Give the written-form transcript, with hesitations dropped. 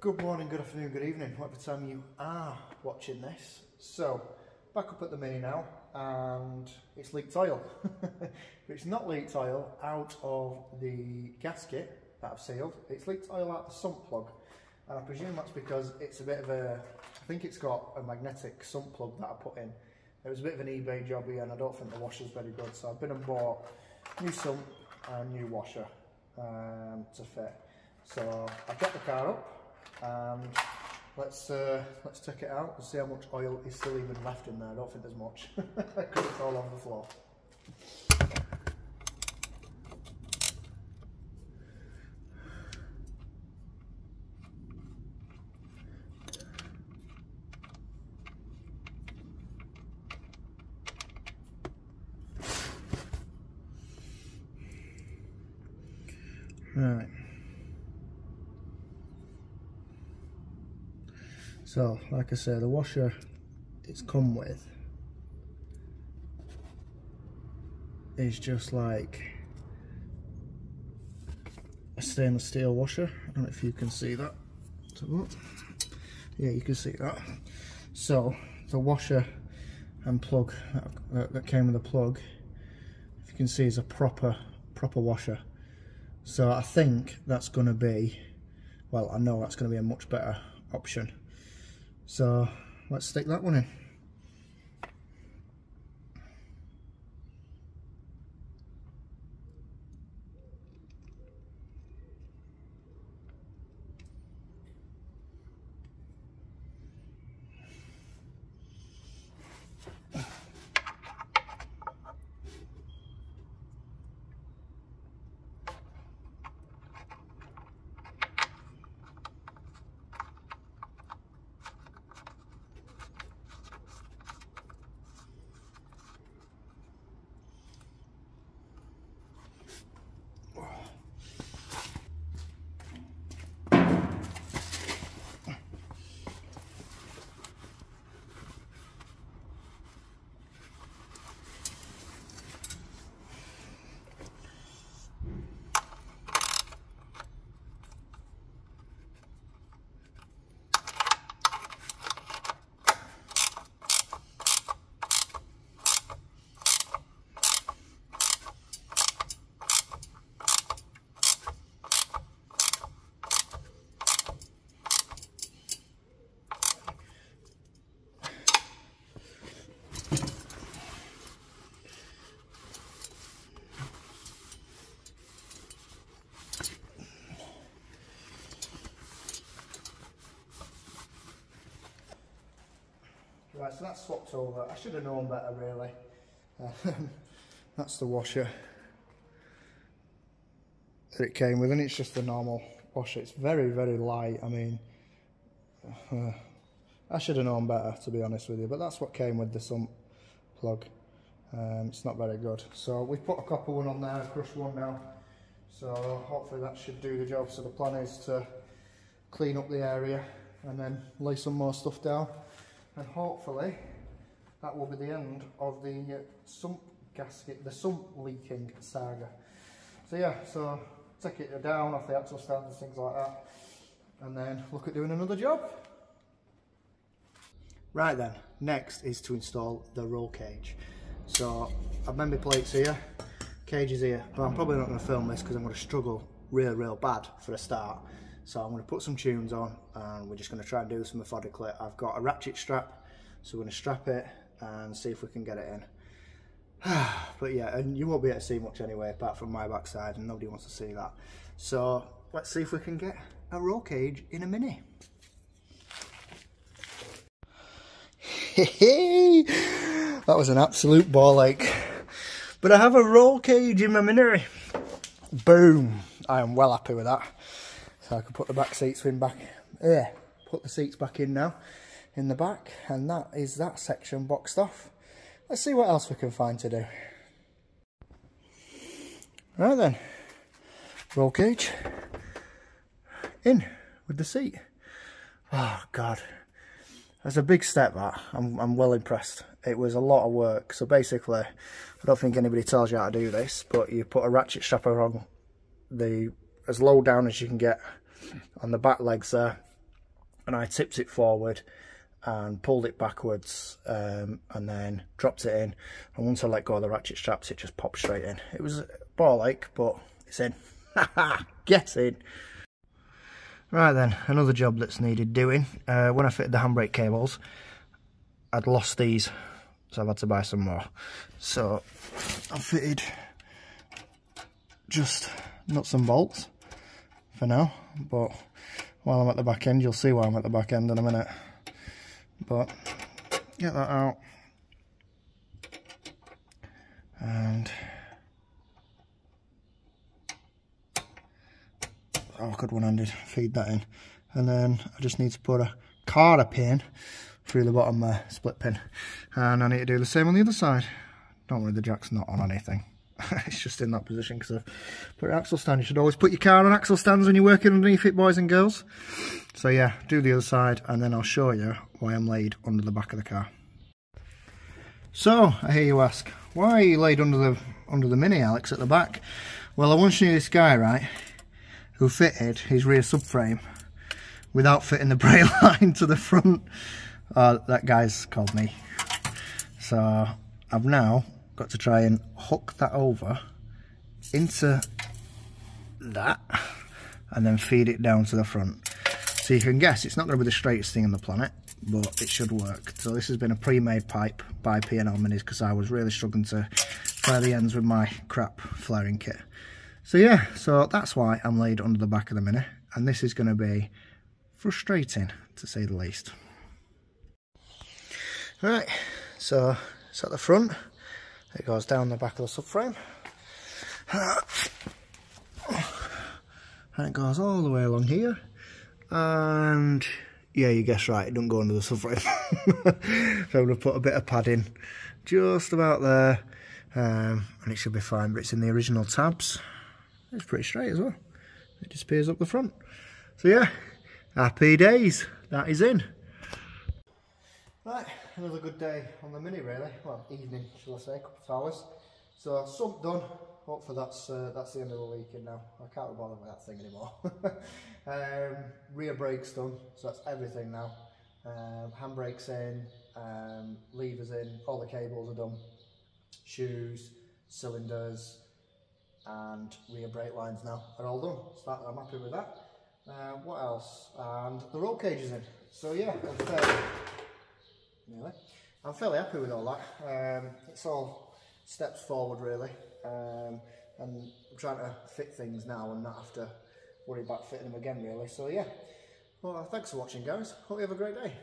Good morning, good afternoon, good evening, whatever time you are watching this. So, back up at the Mini now, and it's leaked oil. But it's not leaked oil out of the gasket that I've sealed, it's leaked oil out the sump plug. And I presume that's because it's a bit of a, I think it's got a magnetic sump plug that I put in. It was a bit of an eBay job here, and I don't think the washer's very good, so I've been and bought new sump and new washer to fit. So, I've got the car up. And let's take it out and see how much oil is still even left in there. I don't think there's much because it's all on the floor. Right. So, like I say, the washer it's come with is just like a stainless steel washer. I don't know if you can see that. Yeah, you can see that. So, the washer and plug that came with the plug, if you can see, is a proper washer. So I think that's going to be, well, I know that's going to be a much better option. So let's stick that one in. Right, so that's swapped over. I should have known better, really. That's the washer that it came with, and it's just a normal washer. It's very, very light. I mean, I should have known better, to be honest with you, but that's what came with the sump plug. It's not very good. So we've put a copper one on there, a crushed one now. So hopefully that should do the job. So the plan is to clean up the area and then lay some more stuff down. And hopefully that will be the end of the sump gasket, the sump leaking saga. So yeah, so take it down off the axle stand and things like that, and then look at doing another job. Right then, next is to install the roll cage. So I've made my plates here, cage is here, but I'm probably not going to film this because I'm going to struggle real bad for a start. So I'm going to put some tunes on and we're just going to try and do this methodically. I've got a ratchet strap, so we're going to strap it and see if we can get it in. But yeah, and you won't be able to see much anyway apart from my backside, and nobody wants to see that. So let's see if we can get a roll cage in a Mini. That was an absolute ball ache. But I have a roll cage in my Mini. Boom! I am well happy with that. So I can put the back seats in back. Yeah, put the seats back in now, in the back, and that is that section boxed off. Let's see what else we can find to do. Right then, roll cage in with the seat. Oh God, that's a big step. That I'm well impressed. It was a lot of work. So basically, I don't think anybody tells you how to do this, but you put a ratchet strap around the as low down as you can get on the back legs there, and I tipped it forward and pulled it backwards, and then dropped it in, and once I let go of the ratchet straps, it just popped straight in. It was ball-like, but it's in. Get in. Right then, another job that's needed doing. When I fitted the handbrake cables, I'd lost these, so I've had to buy some more. So I've fitted just nuts and bolts for now, but while I'm at the back end, you'll see why I'm at the back end in a minute. But get that out, and awkward one-handed, feed that in, and then I just need to put a Cara pin through the bottom there, split pin, and I need to do the same on the other side. Don't worry, the jack's not on anything. It's just in that position because I've put an axle stand. You should always put your car on axle stands when you're working underneath it, boys and girls. So yeah, do the other side, and then I'll show you why I'm laid under the back of the car. So I hear you ask, why are you laid under the Mini, Alex, at the back? Well, I once knew this guy, right, who fitted his rear subframe without fitting the brake line to the front. That guy's called me. So I've now got to try and hook that over into that and then feed it down to the front. So you can guess it's not going to be the straightest thing on the planet, but it should work. So this has been a pre-made pipe by P&L Minis because I was really struggling to flare the ends with my crap flaring kit. So yeah, so that's why I'm laid under the back of the Mini, and this is going to be frustrating to say the least. Right, so it's at the front. It goes down the back of the subframe, and it goes all the way along here, and yeah, you guessed right, it doesn't go under the subframe. So I'm going to put a bit of padding just about there, and it should be fine, but it's in the original tabs. It's pretty straight as well. It disappears up the front. So yeah, happy days, that is in. Right, another good day on the Mini really, well evening shall I say, a couple of hours. So sump done, hopefully that's the end of the weekend now. I can't be bothered with that thing anymore. Rear brakes done, so that's everything now. Handbrakes in, levers in, all the cables are done. Shoes, cylinders and rear brake lines now are all done, so I'm happy with that. What else? And the roll cage is in, so yeah, I'm fairly happy with all that. It's all steps forward really, and I'm trying to fit things now and not have to worry about fitting them again really. So yeah, well thanks for watching guys, hope you have a great day.